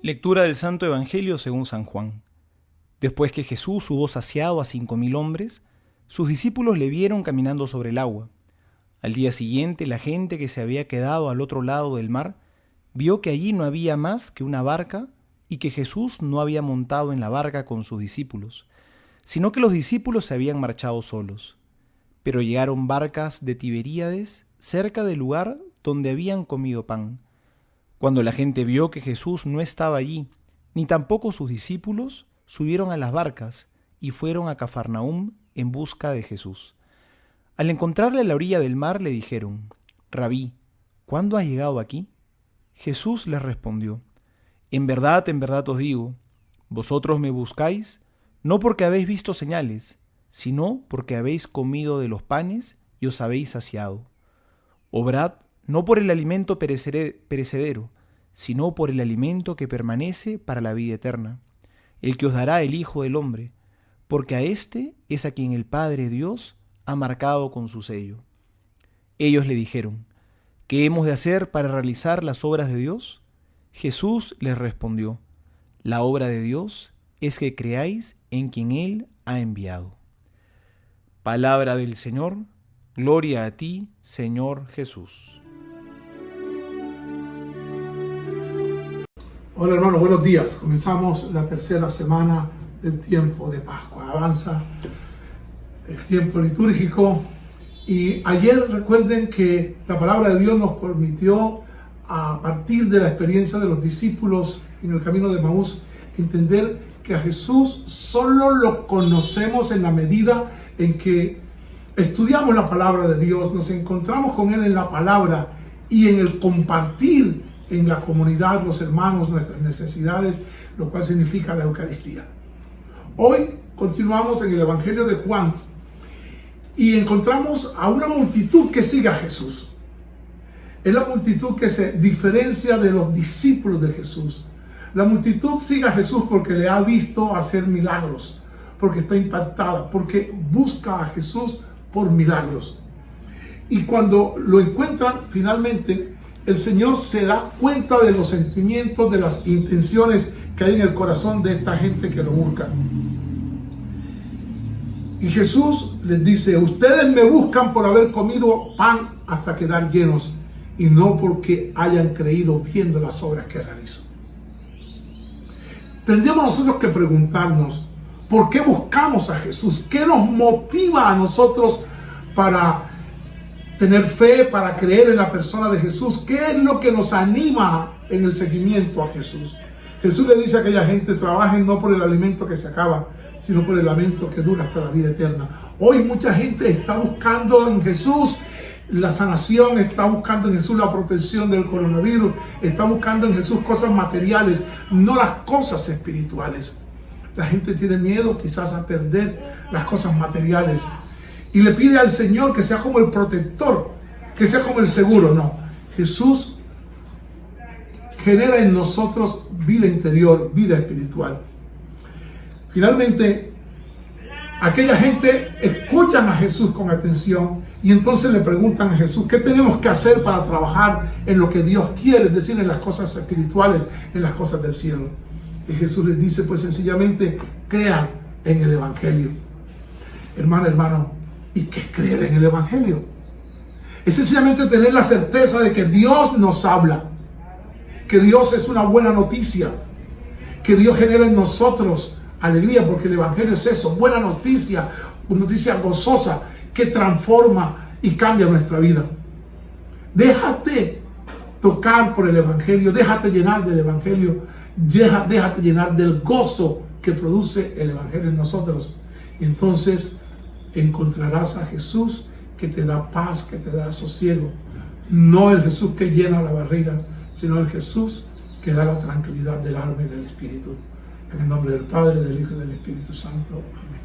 Lectura del Santo Evangelio según San Juan. Después que Jesús hubo saciado a 5.000 hombres, sus discípulos le vieron caminando sobre el agua. Al día siguiente, la gente que se había quedado al otro lado del mar vio que allí no había más que una barca y que Jesús no había montado en la barca con sus discípulos, sino que los discípulos se habían marchado solos. Pero llegaron barcas de Tiberíades cerca del lugar donde habían comido pan. Cuando la gente vio que Jesús no estaba allí, ni tampoco sus discípulos, subieron a las barcas y fueron a Cafarnaúm en busca de Jesús. Al encontrarle a la orilla del mar le dijeron: «Rabí, ¿cuándo has llegado aquí?» Jesús les respondió: en verdad os digo, vosotros me buscáis, no porque habéis visto señales, sino porque habéis comido de los panes y os habéis saciado. Obrad no por el alimento perecedero, sino por el alimento que permanece para la vida eterna, el que os dará el Hijo del Hombre, porque a éste es a quien el Padre Dios ha marcado con su sello. Ellos le dijeron: ¿qué hemos de hacer para realizar las obras de Dios? Jesús les respondió: la obra de Dios es que creáis en quien Él ha enviado. Palabra del Señor. Gloria a ti, Señor Jesús. Hola hermanos, buenos días. Comenzamos la tercera semana del tiempo de Pascua. Avanza el tiempo litúrgico y ayer recuerden que la palabra de Dios nos permitió, a partir de la experiencia de los discípulos en el camino de Emaús, entender que a Jesús solo lo conocemos en la medida en que estudiamos la palabra de Dios, nos encontramos con Él en la palabra y en el compartir en la comunidad, los hermanos, nuestras necesidades, lo cual significa la Eucaristía. Hoy continuamos en el Evangelio de Juan y encontramos a una multitud que sigue a Jesús. Es la multitud que se diferencia de los discípulos de Jesús. La multitud sigue a Jesús porque le ha visto hacer milagros, porque está impactada, porque busca a Jesús por milagros. Y cuando lo encuentran, finalmente, el Señor se da cuenta de los sentimientos, de las intenciones que hay en el corazón de esta gente que lo busca. Y Jesús les dice: ustedes me buscan por haber comido pan hasta quedar llenos, y no porque hayan creído viendo las obras que realizo. Tendríamos nosotros que preguntarnos: ¿por qué buscamos a Jesús? ¿Qué nos motiva a nosotros para tener fe, para creer en la persona de Jesús? ¿Qué es lo que nos anima en el seguimiento a Jesús? Jesús le dice a aquella gente: trabajen no por el alimento que se acaba, sino por el alimento que dura hasta la vida eterna. Hoy mucha gente está buscando en Jesús la sanación, está buscando en Jesús la protección del coronavirus, está buscando en Jesús cosas materiales, no las cosas espirituales. La gente tiene miedo quizás a perder las cosas materiales y le pide al Señor que sea como el protector, que sea como el seguro. No, Jesús genera en nosotros vida interior, vida espiritual. Finalmente, aquella gente escuchan a Jesús con atención y entonces le preguntan a Jesús: ¿qué tenemos que hacer para trabajar en lo que Dios quiere? Es decir, en las cosas espirituales, en las cosas del cielo. Y Jesús les dice, pues sencillamente, crean en el Evangelio. Hermano, ¿y qué es creer en el Evangelio? Es sencillamente tener la certeza de que Dios nos habla, que Dios es una buena noticia, que Dios genera en nosotros alegría, porque el Evangelio es eso, buena noticia, una noticia gozosa que transforma y cambia nuestra vida. Déjate tocar por el Evangelio, déjate llenar del Evangelio, déjate llenar del gozo que produce el Evangelio en nosotros. Y entonces encontrarás a Jesús que te da paz, que te da sosiego. No el Jesús que llena la barriga, sino el Jesús que da la tranquilidad del alma y del espíritu. En el nombre del Padre, del Hijo y del Espíritu Santo. Amén.